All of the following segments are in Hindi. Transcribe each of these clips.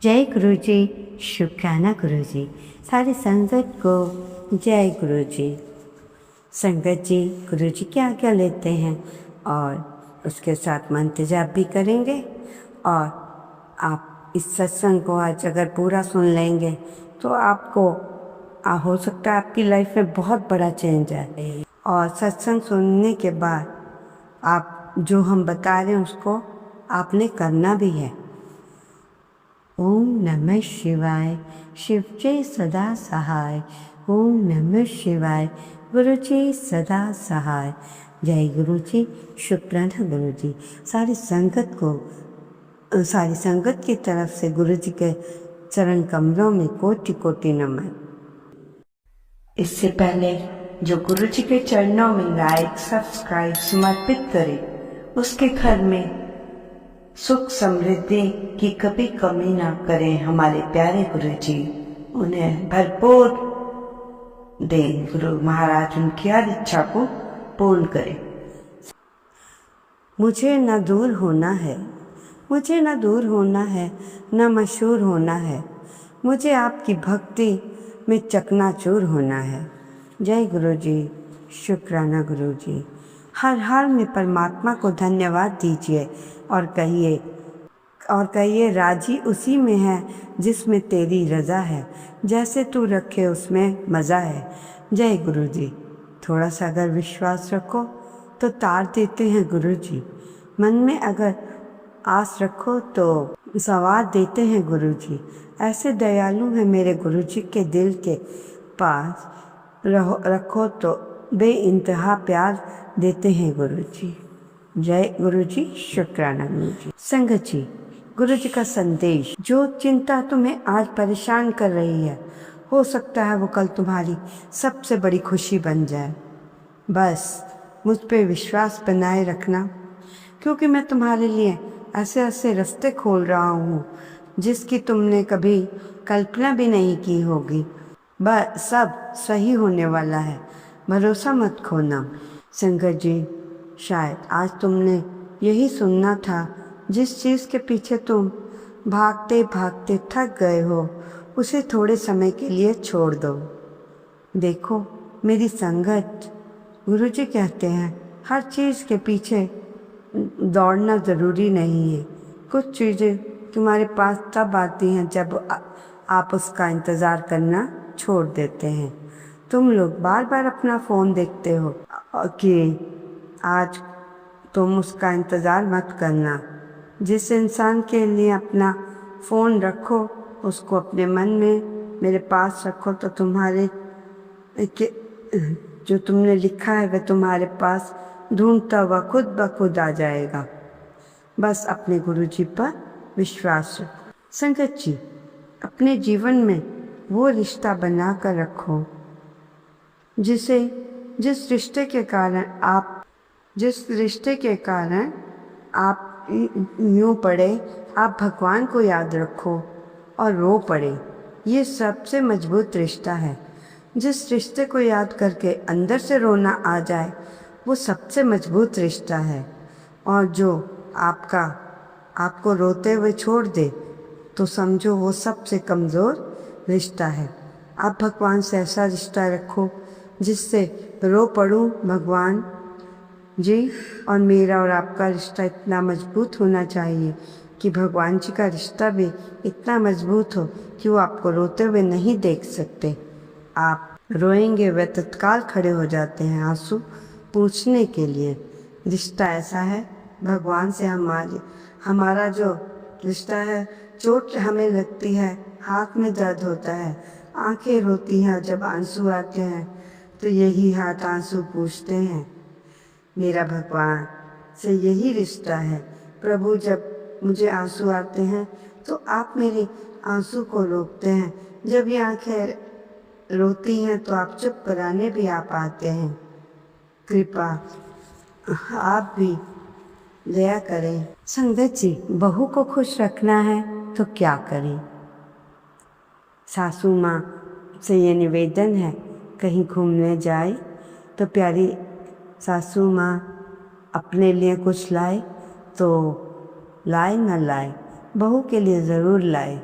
जय गुरु जी। शुक्राना गुरु जी। सारी संगत को जय गुरु जी। संगत जी गुरु जी की आज्ञा लेते हैं और उसके साथ मंत्र जाप भी करेंगे। और आप इस सत्संग को आज अगर पूरा सुन लेंगे तो आपको हो सकता है आपकी लाइफ में बहुत बड़ा चेंज आए। और सत्संग सुनने के बाद आप जो हम बता रहे हैं उसको आपने करना भी है। ओम नमः शिवाय, शिव जी सदा सहाय। ओम नमः शिवाय, गुरु जी सदा सहाय। जय गुरु जी। शुक्राना गुरु जी। सारी संगत की तरफ से गुरु जी के चरण कमलों में कोटि कोटि नमन। इससे पहले जो गुरु जी के चरणों में लाइक सब्सक्राइब समर्पित करे उसके घर में सुख समृद्धि की कभी कमी ना करें हमारे प्यारे गुरु जी। उन्हें भरपूर दें गुरु महाराज, उनकी हर इच्छा को पूर्ण करें। मुझे न दूर होना है, मुझे न दूर होना है, न मशहूर होना है। मुझे आपकी भक्ति में चकनाचूर होना है। जय गुरु जी। शुक्राना गुरु जी। हर हाल में परमात्मा को धन्यवाद दीजिए और कहिए राजी उसी में है जिसमें तेरी रज़ा है। जैसे तू रखे उसमें मज़ा है। जय गुरु जी। थोड़ा सा अगर विश्वास रखो तो तार देते हैं गुरु जी। मन में अगर आस रखो तो सवार देते हैं गुरु जी। ऐसे दयालु हैं मेरे गुरु जी के दिल के पास रखो तो बेइंतहा प्यार देते हैं गुरु जी। जय गुरु जी। शुक्राना गुरु जी। संगत जी, गुरु जी का संदेश, जो चिंता तुम्हें आज परेशान कर रही है हो सकता है वो कल तुम्हारी सबसे बड़ी खुशी बन जाए। बस मुझ पे विश्वास बनाए रखना, क्योंकि मैं तुम्हारे लिए ऐसे ऐसे रास्ते खोल रहा हूँ जिसकी तुमने कभी कल्पना भी नहीं की होगी। बस सब सही होने वाला है, भरोसा मत खोना। संगत जी, शायद आज तुमने यही सुनना था। जिस चीज़ के पीछे तुम भागते भागते थक गए हो उसे थोड़े समय के लिए छोड़ दो। देखो मेरी संगत, गुरु जी कहते हैं हर चीज़ के पीछे दौड़ना ज़रूरी नहीं है। कुछ चीज़ें तुम्हारे पास तब आती हैं जब आप उसका इंतज़ार करना छोड़ देते हैं। तुम लोग बार बार अपना फ़ोन देखते हो कि आज तुम उसका इंतज़ार मत करना। जिस इंसान के लिए अपना फ़ोन रखो उसको अपने मन में मेरे पास रखो तो तुम्हारे जो तुमने लिखा है वह तुम्हारे पास ढूंढता हुआ खुद ब खुद आ जाएगा। बस अपने गुरु जी पर विश्वास रखो। संगत जी, अपने जीवन में वो रिश्ता बना कर रखो जिस रिश्ते के कारण आप यूँ पड़े, आप भगवान को याद रखो और रो पड़े। ये सबसे मजबूत रिश्ता है। जिस रिश्ते को याद करके अंदर से रोना आ जाए वो सबसे मजबूत रिश्ता है। और जो आपको रोते हुए छोड़ दे तो समझो वो सबसे कमज़ोर रिश्ता है। आप भगवान से ऐसा रिश्ता रखो जिससे रो पड़ूं भगवान जी, और मेरा और आपका रिश्ता इतना मजबूत होना चाहिए कि भगवान जी का रिश्ता भी इतना मजबूत हो कि वो आपको रोते हुए नहीं देख सकते। आप रोएंगे वह तत्काल खड़े हो जाते हैं आंसू पूछने के लिए। रिश्ता ऐसा है भगवान से हमारा जो रिश्ता है, चोट हमें लगती है, हाथ में दर्द होता है, आंखें रोती हैं, जब आंसू आते हैं तो यही हाथ आंसू पूछते हैं। मेरा भगवान से यही रिश्ता है। प्रभु, जब मुझे आंसू आते हैं तो आप मेरे आंसू को रोकते हैं। जब ये आंखें रोती हैं तो आप चुप कराने भी आप आते हैं। कृपा आप भी दया करें। संगत जी, बहू को खुश रखना है तो क्या करें? सासू माँ से ये निवेदन है, कहीं घूमने जाए तो प्यारी सासू माँ अपने लिए कुछ लाए तो लाए न लाए, बहू के लिए ज़रूर लाए।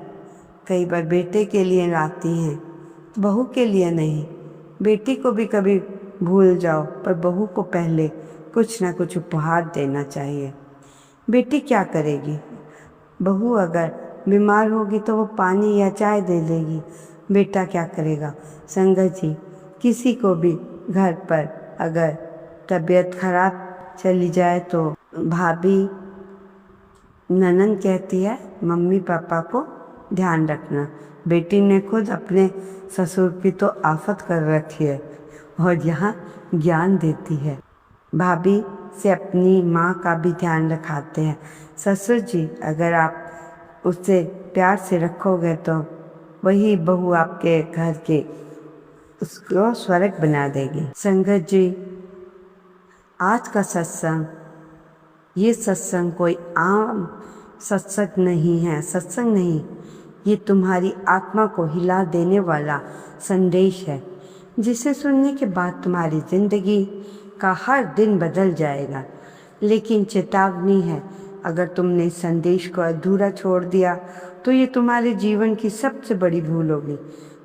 कई बार बेटे के लिए लाती हैं, बहू के लिए नहीं। बेटी को भी कभी भूल जाओ, पर बहू को पहले कुछ ना कुछ उपहार देना चाहिए। बेटी क्या करेगी? बहू अगर बीमार होगी तो वो पानी या चाय दे देगी। बेटा क्या करेगा? संगत जी, किसी को भी घर पर अगर तबीयत खराब चली जाए तो भाभी ननंद कहती है मम्मी पापा को ध्यान रखना। बेटी ने खुद अपने ससुर की तो आफत कर रखी है और यहाँ ज्ञान देती है। भाभी से अपनी माँ का भी ध्यान रखाते हैं। ससुर जी, अगर आप उससे प्यार से रखोगे तो वही बहू आपके घर के उसको स्वर्ग बना देगी। संगत जी, आज का सत्संग, ये सत्संग कोई आम सत्संग नहीं है, सत्संग नहीं, ये तुम्हारी आत्मा को हिला देने वाला संदेश है, जिसे सुनने के बाद तुम्हारी जिंदगी का हर दिन बदल जाएगा। लेकिन चेतावनी है, अगर तुमने इस संदेश को अधूरा छोड़ दिया तो ये तुम्हारे जीवन की सबसे बड़ी भूल होगी।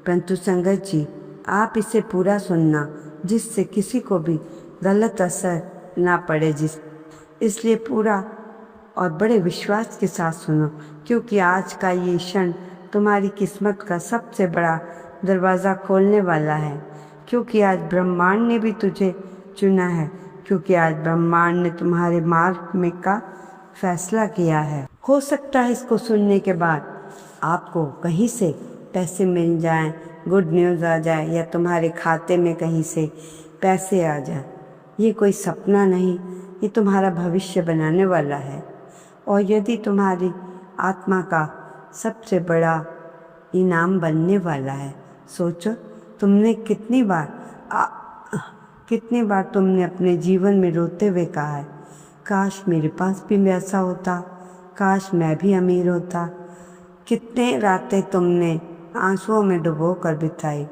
परंतु संगत जी, आप इसे पूरा सुनना, जिससे किसी को भी गलत असर ना पड़े, इसलिए पूरा और बड़े विश्वास के साथ सुनो, क्योंकि आज का ये क्षण तुम्हारी किस्मत का सबसे बड़ा दरवाज़ा खोलने वाला है। क्योंकि आज ब्रह्मांड ने भी तुझे चुना है, क्योंकि आज ब्रह्मांड ने तुम्हारे मार्ग में का फैसला किया है। हो सकता है इसको सुनने के बाद आपको कहीं से पैसे मिल जाएं, गुड न्यूज़ आ जाए, या तुम्हारे खाते में कहीं से पैसे आ जाए। ये कोई सपना नहीं, ये तुम्हारा भविष्य बनाने वाला है। और यदि तुम्हारी आत्मा का सबसे बड़ा इनाम बनने वाला है। सोचो, तुमने कितनी बार तुमने अपने जीवन में रोते हुए कहा है, काश मेरे पास भी वैसा होता, काश मैं भी अमीर होता। कितने रातें तुमने आंसुओं में डुबो कर बिताई,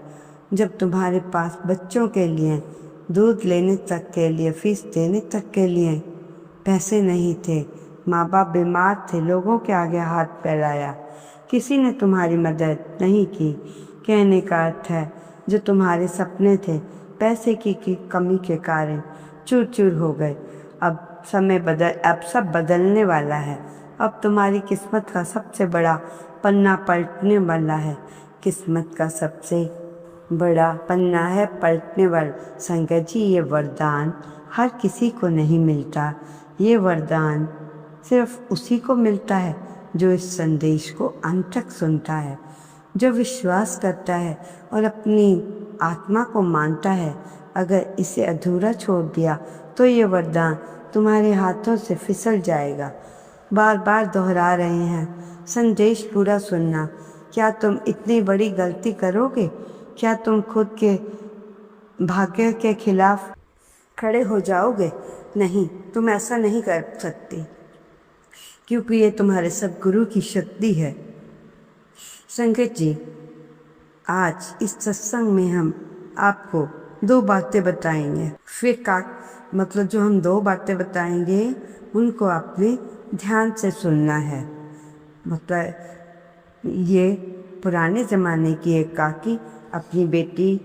जब तुम्हारे पास बच्चों के लिए दूध लेने तक के लिए, फीस देने तक के लिए पैसे नहीं थे। माँ बाप बीमार थे, लोगों के आगे हाथ फैलाया, किसी ने तुम्हारी मदद नहीं की। कहने का अर्थ है, जो तुम्हारे सपने थे पैसे की कमी के कारण चूर चूर हो गए। अब सब बदलने वाला है। अब तुम्हारी किस्मत का सबसे बड़ा पन्ना पलटने वाला है। किस्मत का सबसे बड़ा पन्ना है पलटने वाला। संगत जी, ये वरदान हर किसी को नहीं मिलता। ये वरदान सिर्फ उसी को मिलता है जो इस संदेश को अंत तक सुनता है, जो विश्वास करता है और अपनी आत्मा को मानता है। अगर इसे अधूरा छोड़ दिया तो ये वरदान तुम्हारे हाथों से फिसल जाएगा। बार बार दोहरा रहे हैं, संदेश पूरा सुनना। क्या तुम इतनी बड़ी गलती करोगे? क्या तुम खुद के भाग्य के खिलाफ खड़े हो जाओगे? नहीं, तुम ऐसा नहीं कर सकती, क्योंकि ये तुम्हारे सद्गुरु की शक्ति है। संगत जी, आज इस सत्संग में हम आपको 2 बातें बताएंगे। फिर का मतलब जो हम 2 बातें बताएंगे उनको आपने ध्यान से सुनना है। मतलब ये पुराने ज़माने की एक काकी अपनी बेटी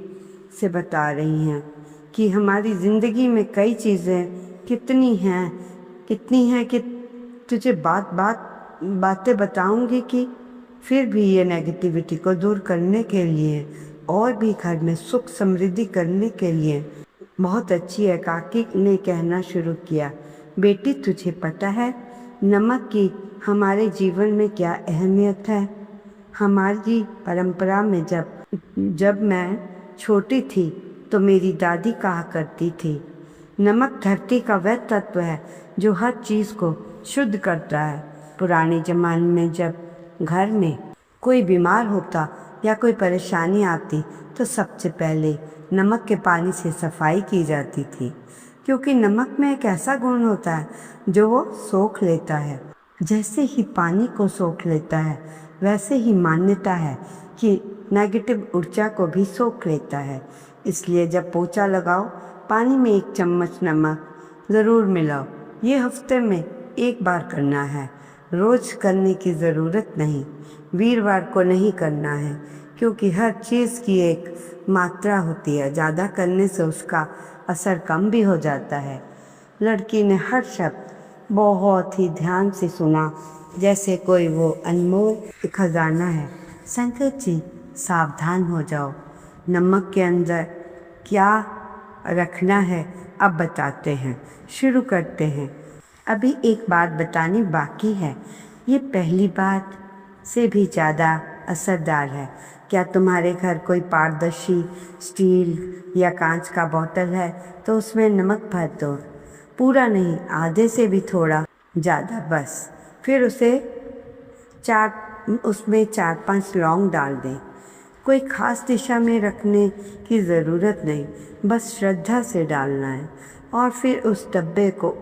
से बता रही हैं कि हमारी ज़िंदगी में कई चीज़ें कितनी हैं कि तुझे बातें बताऊंगी कि फिर भी ये नेगेटिविटी को दूर करने के लिए और भी घर में सुख समृद्धि करने के लिए बहुत अच्छी है। काकी ने कहना शुरू किया, बेटी तुझे पता है नमक की हमारे जीवन में क्या अहमियत है? हमारी परंपरा में जब मैं छोटी थी तो मेरी दादी कहा करती थी, नमक धरती का वह तत्व है जो हर चीज़ को शुद्ध करता है। पुराने ज़माने में जब घर में कोई बीमार होता या कोई परेशानी आती तो सबसे पहले नमक के पानी से सफाई की जाती थी, क्योंकि नमक में एक ऐसा गुण होता है जो वो सोख लेता है। जैसे ही पानी को सोख लेता है, वैसे ही मान्यता है कि नेगेटिव ऊर्जा को भी सोख लेता है। इसलिए जब पोछा लगाओ, पानी में 1 चम्मच नमक ज़रूर मिलाओ। ये हफ्ते में 1 बार करना है। रोज करने की ज़रूरत नहीं, वीरवार को नहीं करना है, क्योंकि हर चीज़ की एक मात्रा होती है, ज़्यादा करने से उसका असर कम भी हो जाता है। लड़की ने हर शब्द बहुत ही ध्यान से सुना, जैसे कोई वो अनमोल खजाना है। संकट जी, सावधान हो जाओ, नमक के अंदर क्या रखना है अब बताते हैं, शुरू करते हैं। अभी एक बात बतानी बाकी है, ये पहली बात से भी ज़्यादा असरदार है। क्या तुम्हारे घर कोई पारदर्शी स्टील या कांच का बोतल है तो उसमें नमक भर दो, पूरा नहीं, आधे से भी थोड़ा ज़्यादा बस। फिर उसमें 4-5 लौंग डाल दें। कोई ख़ास दिशा में रखने की ज़रूरत नहीं, बस श्रद्धा से डालना है। और फिर उस डब्बे को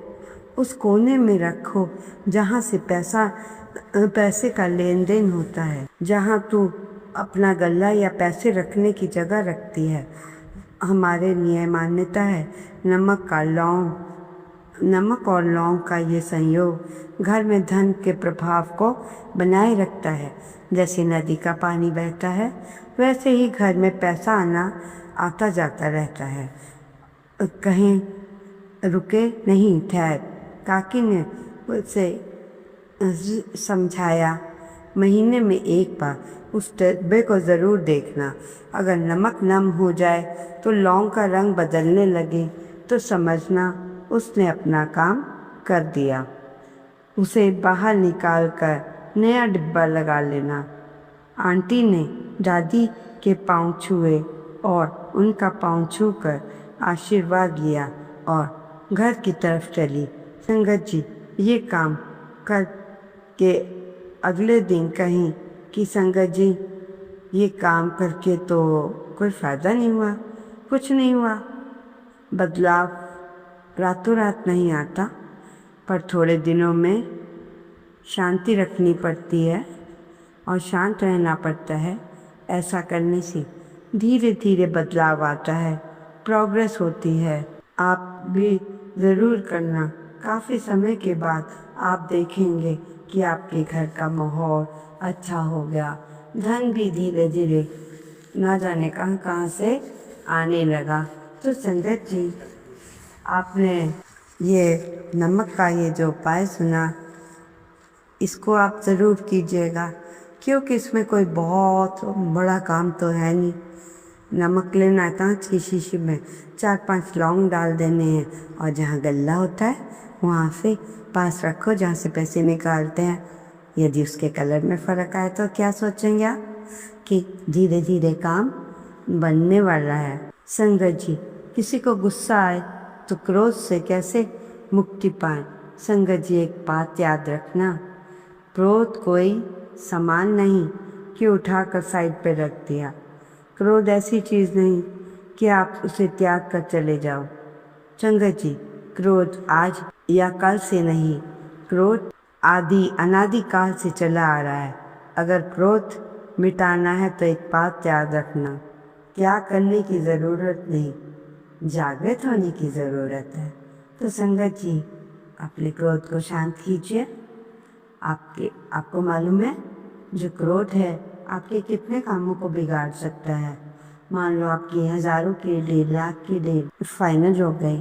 उस कोने में रखो जहाँ से पैसे का लेन देन होता है, जहाँ तू अपना गल्ला या पैसे रखने की जगह रखती है। हमारे लिए मान्यता है, नमक और लौंग का ये संयोग घर में धन के प्रभाव को बनाए रखता है। जैसे नदी का पानी बहता है, वैसे ही घर में पैसा आता जाता रहता है। कहीं रुके नहीं, ठहर, काकी ने उसे समझाया। महीने में एक बार उस डब्बे को ज़रूर देखना। अगर नमक नम हो जाए तो लौंग का रंग बदलने लगे तो समझना उसने अपना काम कर दिया। उसे बाहर निकाल कर नया डिब्बा लगा लेना। आंटी ने दादी के पाँव छुए और उनका पाँव छूकर आशीर्वाद लिया और घर की तरफ चली। संगत जी, ये काम कर के अगले दिन कहीं कि संगत जी, ये काम करके तो कोई फ़ायदा नहीं हुआ, कुछ नहीं हुआ। बदलाव रातों रात नहीं आता, पर थोड़े दिनों में शांति रखनी पड़ती है और शांत रहना पड़ता है। ऐसा करने से धीरे धीरे बदलाव आता है, प्रोग्रेस होती है। आप भी ज़रूर करना। काफ़ी समय के बाद आप देखेंगे कि आपके घर का माहौल अच्छा हो गया, धन भी धीरे धीरे ना जाने कहाँ कहाँ से आने लगा। तो संगत जी, आपने ये नमक का ये जो उपाय सुना, इसको आप ज़रूर कीजिएगा, क्योंकि इसमें कोई बहुत बड़ा काम तो है नहीं। नमक लेना है, कांच की शीशी में 4-5 लौंग डाल देने हैं और जहाँ गल्ला होता है वहाँ से पास रखो जहाँ से पैसे निकालते हैं। यदि उसके कलर में फ़र्क आए तो क्या सोचेंगे आप कि धीरे धीरे काम बनने वाला है। संगत जी, किसी को गुस्सा आए तो क्रोध से कैसे मुक्ति पाएं। संगत जी, एक बात याद रखना, क्रोध कोई सामान नहीं कि उठाकर साइड पे रख दिया। क्रोध ऐसी चीज़ नहीं कि आप उसे त्याग कर चले जाओ। संगत जी, क्रोध आज या कल से नहीं, क्रोध अनादि काल से चला आ रहा है। अगर क्रोध मिटाना है तो एक बात याद रखना, क्या करने की ज़रूरत नहीं, जागृत होने की ज़रूरत है। तो संगत जी, अपने क्रोध को शांत कीजिए। आपको मालूम है, जो क्रोध है आपके कितने कामों को बिगाड़ सकता है। मान लो आपकी हज़ारों की डील, लाख की डील फाइनल हो गई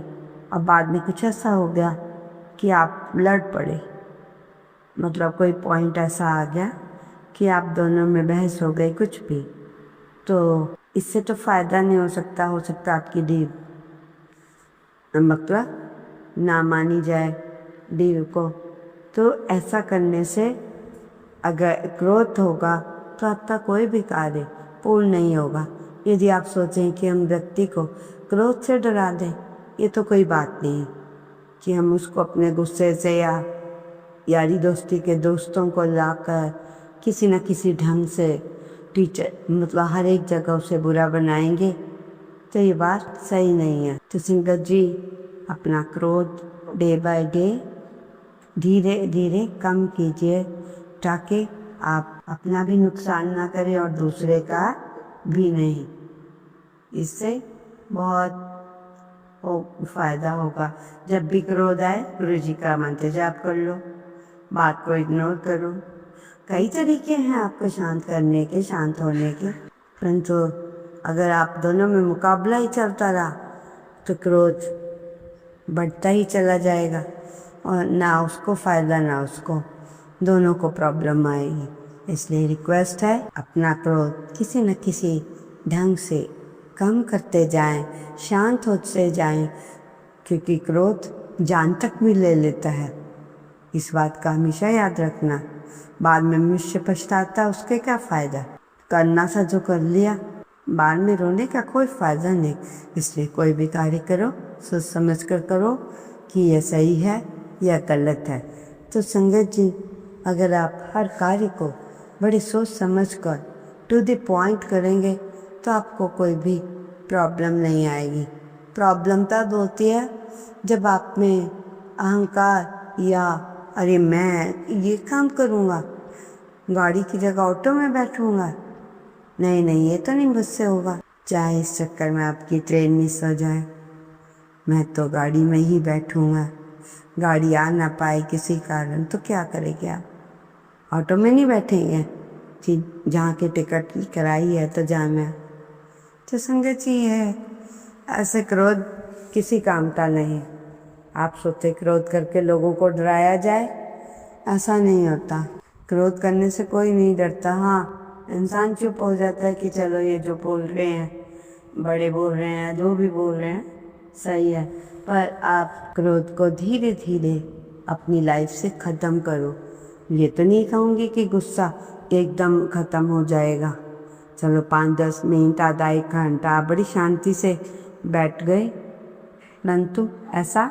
और बाद में कुछ ऐसा हो गया कि आप लड़ पड़े, मतलब कोई पॉइंट ऐसा आ गया कि आप दोनों में बहस हो गई कुछ भी, तो इससे तो फ़ायदा नहीं हो सकता आपकी डील मतलब ना मानी जाए डील को। तो ऐसा करने से अगर क्रोध होगा तो आपका कोई भी कार्य पूर्ण नहीं होगा। यदि आप सोचें कि हम व्यक्ति को क्रोध से डरा दें, ये तो कोई बात नहीं कि हम उसको अपने गुस्से से या यारी दोस्ती के दोस्तों को लाकर किसी न किसी ढंग से मतलब हर एक जगह उसे बुरा बनाएंगे, तो ये बात सही नहीं है। तो संगत जी, अपना क्रोध डे बाय डे धीरे धीरे कम कीजिए, ताकि आप अपना भी नुकसान ना करें और दूसरे का भी नहीं। इससे बहुत फ़ायदा होगा। जब भी क्रोध आए, गुरु जी का मंत्र जाप कर लो। बात को इग्नोर करो। कई तरीके हैं आपको शांत करने के, शांत होने के, परंतु अगर आप दोनों में मुकाबला ही चलता रहा तो क्रोध बढ़ता ही चला जाएगा और ना उसको फ़ायदा ना उसको, दोनों को प्रॉब्लम आएगी। इसलिए रिक्वेस्ट है, अपना क्रोध किसी न किसी ढंग से कम करते जाएं, शांत होते जाएं, क्योंकि क्रोध जान तक भी ले लेता है। इस बात का हमेशा याद रखना। बाद में मनुष्य पछताता, उसके क्या फ़ायदा। करना था जो कर लिया, बाद में रोने का कोई फ़ायदा नहीं। इसलिए कोई भी कार्य करो सोच समझ कर करो कि यह सही है या गलत है। तो संगत जी, अगर आप हर कार्य को बड़े सोच समझ कर टू द पॉइंट करेंगे तो आपको कोई भी प्रॉब्लम नहीं आएगी। प्रॉब्लम तब होती है जब आप में अहंकार या अरे मैं ये काम करूँगा, गाड़ी की जगह ऑटो में बैठूँगा, नहीं नहीं ये तो नहीं मुझसे होगा, चाहे इस चक्कर में आपकी ट्रेन मिस हो जाए, मैं तो गाड़ी में ही बैठूँगा। गाड़ी आ ना पाए किसी कारण तो क्या करेंगे आप, ऑटो में नहीं बैठेंगे कि जहाँ की टिकट कराई है तो जाना। तो संगत जी है, ऐसे क्रोध किसी काम का नहीं। आप सोचते क्रोध करके लोगों को डराया जाए, ऐसा नहीं होता। क्रोध करने से कोई नहीं डरता। हाँ, इंसान चुप हो जाता है कि चलो ये जो बोल रहे हैं, बड़े बोल रहे हैं, जो भी बोल रहे हैं सही है, पर आप क्रोध को धीरे धीरे अपनी लाइफ से ख़त्म करो। ये तो नहीं कहूँगी कि गुस्सा एकदम ख़त्म हो जाएगा, चलो 5-10 मिनट, आधा 1 घंटा बड़ी शांति से बैठ गए, परंतु ऐसा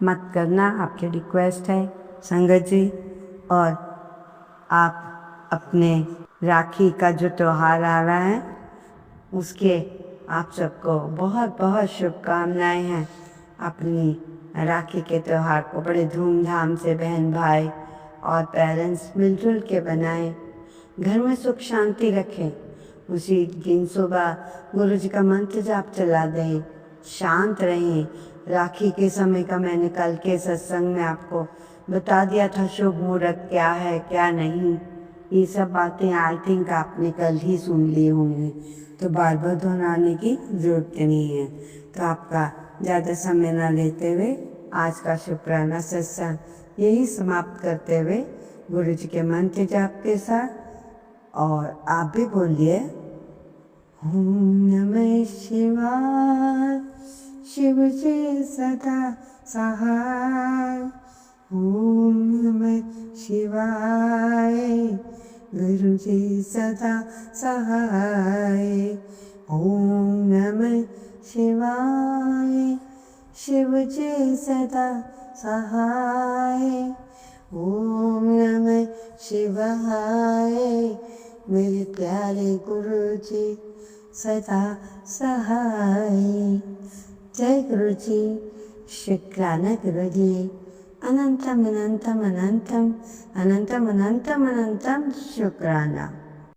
मत करना। आपकी रिक्वेस्ट है संगत जी। और आप अपने राखी का जो त्यौहार आ रहा है उसके आप सबको बहुत बहुत शुभकामनाएं हैं। अपनी राखी के त्यौहार को बड़े धूमधाम से बहन भाई और पेरेंट्स मिलजुल के बनाएं, घर में सुख शांति रखें। उसी दिन सुबह गुरु जी का मंत्र जाप चला दें, शांत रहें। राखी के समय का मैंने कल के सत्संग में आपको बता दिया था, शुभ मुहूर्त क्या है क्या नहीं, ये सब बातें आई थिंक आपने कल ही सुन ली होंगी, तो बार बार दोहराने की ज़रूरत नहीं है। तो आपका ज़्यादा समय न लेते हुए आज का शुक्राना सत्संग यही समाप्त करते हुए गुरु जी के मंत्र जाप के साथ, और आप भी बोलिए ओम नमः शिवाय, शिव जी सदा सहाय। ओम नमः शिवाय, गुरु जी सदा सहाय। ओम नमः शिवाय, शिव जी सदा सहाय। ओम नमः शिवाय, मेरे प्यारे गुरु जी सदा सहाय। जय गुरु जी, शुक्राना गुरु जी। अनंतम अनंतम अनंतम अनंतम अनंतम अनंतम शुक्राना।